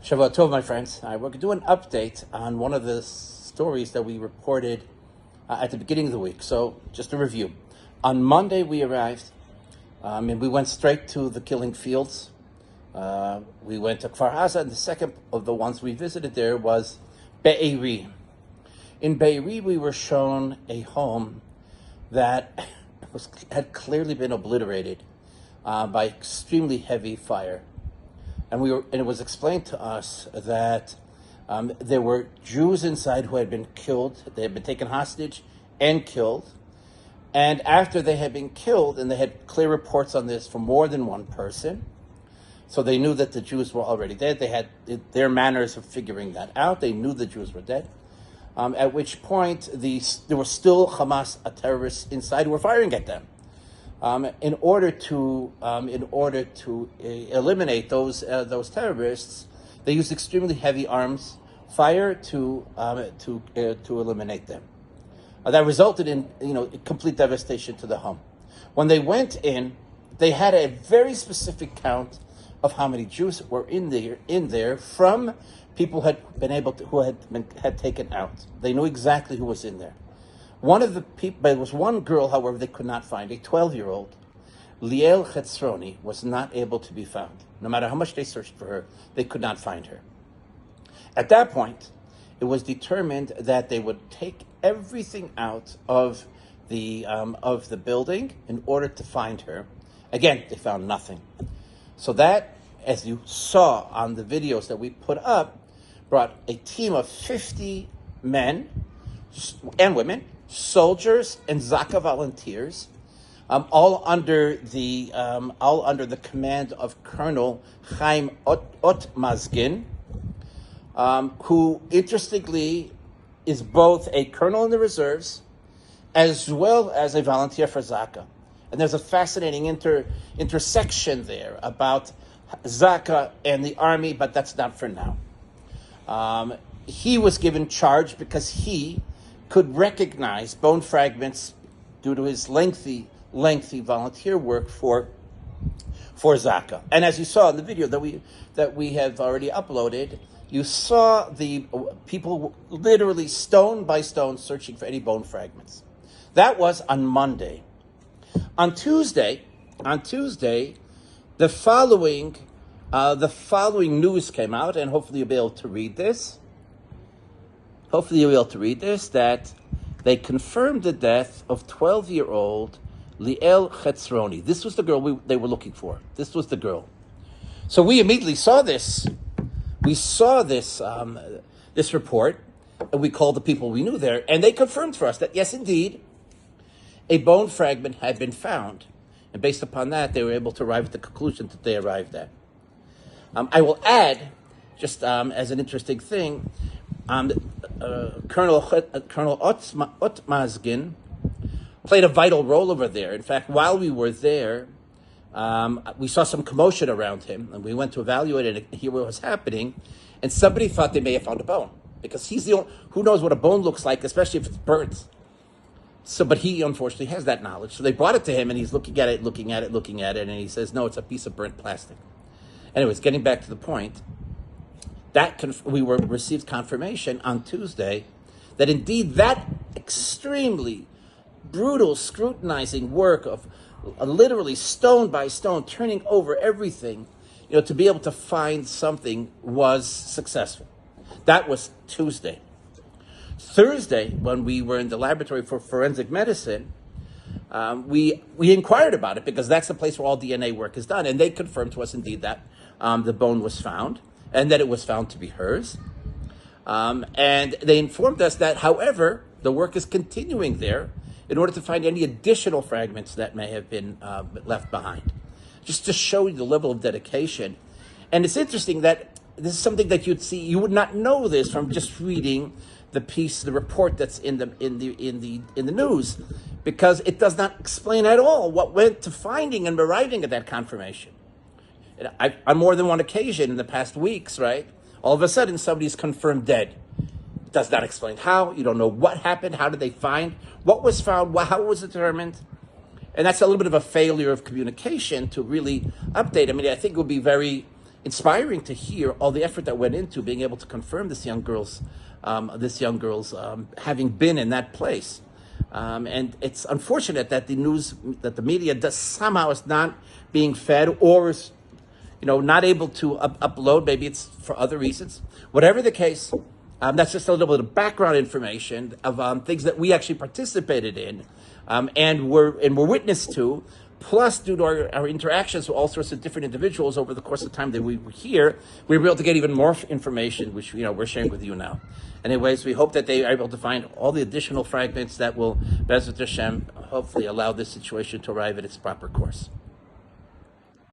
Shavua Tov, my friends. We're going to do an update on one of the stories that we reported at the beginning of the week. So, just a review. On Monday, we arrived, and we went straight to the killing fields. We went to Kfar Aza, and the second of the ones we visited there was Beiri. In Beiri, we were shown a home that had clearly been obliterated by extremely heavy fire. And it was explained to us that there were Jews inside who had been killed. They had been taken hostage and killed. And after they had been killed, and they had clear reports on this from more than one person, so they knew that the Jews were already dead. They had their manners of figuring that out. They knew the Jews were dead. At which point, there were still Hamas terrorists inside who were firing at them. In order to eliminate those terrorists, they used extremely heavy arms fire to eliminate them. That resulted in complete devastation to the home. When they went in, they had a very specific count of how many Jews were in there from people who had taken out. They knew exactly who was in there. One of the people, there was one girl, however, they could not find, a 12-year-old. Liel Chetzroni was not able to be found. No matter how much they searched for her, they could not find her. At that point, it was determined that they would take everything out of the building in order to find her. Again, they found nothing. So that, as you saw on the videos that we put up, brought a team of 50 men and women, soldiers and Zaka volunteers, all under the command of Colonel Chaim Otmazgin, who interestingly is both a colonel in the reserves as well as a volunteer for Zaka. And there's a fascinating intersection there about Zaka and the army, but that's not for now. He was given charge because he could recognize bone fragments due to his lengthy volunteer work for Zaka. And as you saw in the video that we have already uploaded, you saw the people literally stone by stone searching for any bone fragments. That was on Monday. On Tuesday, the following news came out, and hopefully you'll be able to read this. That they confirmed the death of 12-year-old Liel Chetzroni. This was the girl they were looking for. This was the girl. So we immediately saw this. We saw this report, and we called the people we knew there, and they confirmed for us that, yes, indeed, a bone fragment had been found. And based upon that, they were able to arrive at the conclusion that they arrived at. I will add, just as an interesting thing, Colonel Otmazgin played a vital role over there. In fact, while we were there, we saw some commotion around him, and we went to evaluate it and hear what was happening. And somebody thought they may have found a bone, because he's the only who knows what a bone looks like, especially if it's burnt. So, but he unfortunately has that knowledge. So they brought it to him, and he's looking at it, and he says, "No, it's a piece of burnt plastic." Anyways, getting back to the point, that we received confirmation on Tuesday that indeed that extremely brutal, scrutinizing work of literally stone by stone, turning over everything, to be able to find something was successful. That was Tuesday. Thursday, when we were in the laboratory for forensic medicine, we inquired about it, because that's the place where all DNA work is done, and they confirmed to us indeed that the bone was found, and that it was found to be hers. And they informed us that, however, the work is continuing there in order to find any additional fragments that may have been left behind, just to show you the level of dedication. And it's interesting that this is something that you would not know this from just reading the report that's in the news, because it does not explain at all what went to finding and arriving at that confirmation. On more than one occasion in the past weeks, right? All of a sudden, somebody's confirmed dead. It does not explain how. You don't know what happened. How did they find? What was found? How it was determined? And that's a little bit of a failure of communication to really update. I mean, I think it would be very inspiring to hear all the effort that went into being able to confirm this young girl's having been in that place. And it's unfortunate that the media does somehow is not being fed, or is, not able to upload. Maybe it's for other reasons. Whatever the case, that's just a little bit of background information of things that we actually participated in, and were witness to. Plus, due to our interactions with all sorts of different individuals over the course of time that we were here, we were able to get even more information, which we're sharing with you now. Anyways, we hope that they are able to find all the additional fragments that will, Bezrat Hashem, hopefully allow this situation to arrive at its proper course.